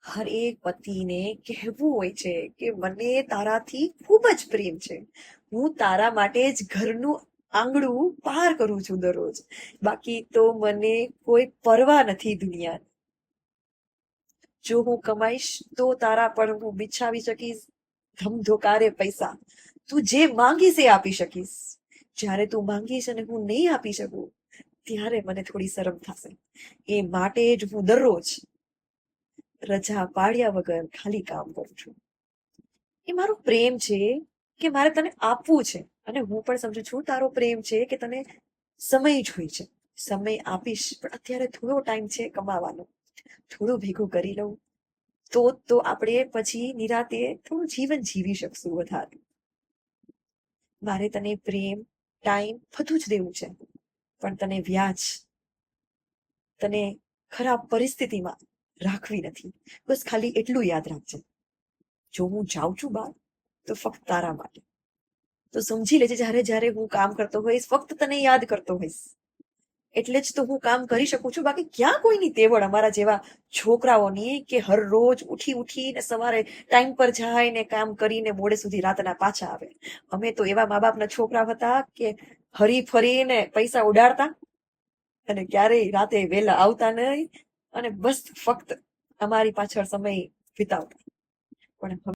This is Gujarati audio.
હરેક પતિને કહેવું હોય છે કે મને તારાથી ખૂબ જ પ્રેમ છે. હું તારા માટે જ ઘરનું આંગણું પાર કરું છું દરરોજ. બાકી તો મને કોઈ પરવા નથી દુનિયાની. જો હું કમાઈશ તો તારા પર હું બિછાવી શકીશ ધમધોકારે પૈસા. તું જે માંગીશ એ આપી શકીશ. જ્યારે તું માંગીશ અને હું નહીં આપી શકું ત્યારે મને થોડી શરમ થશે. એ માટે જ હું દરરોજ રજા પાડ્યા વગર ખાલી કામ કરું છું. એ મારો પ્રેમ છે કે મારે તને આપવું છે. અને હું પણ સમજુ છું તારો પ્રેમ છે કે તને સમય જોઈ છે. સમય આપીશ પણ અત્યારે થોડો ટાઈમ છે કમાવાનો. થોડું ભેગું કરી લઉં તો આપણે પછી નિરાતે થોડું જીવન જીવી શકશું વધારે. મારે તને પ્રેમ, ટાઈમ બધું જ દેવું છે. પણ તને વ્યાજ, તને ખરાબ પરિસ્થિતિમાં રાખવી નથી. બસ ખાલી એટલું યાદ રાખજે. જો હું જાઉં છું બહાર તો ફક્ત તારા માટે. તો સમજી લેજે જ્યારે જ્યારે હું કામ કરતો હોઈશ ફક્ત તને યાદ કરતો હોઈશ. એટલે જ તો હું કામ કરી શકું છું. બાકી ક્યાં કોઈની તેવડ અમારા જેવા છોકરાઓની કે હર રોજ ઉઠીને સવારે ટાઈમ પર જાય ને કામ કરીને મોડે સુધી રાતના પાછા આવે. અમે તો એવા મા બાપના છોકરા હતા કે હરી ફરીને પૈસા ઉડાડતા અને ક્યારેય રાતે વહેલા આવતા નહીં અને બસ ફક્ત અમારી પાછળ સમય વિતાવતા. પણ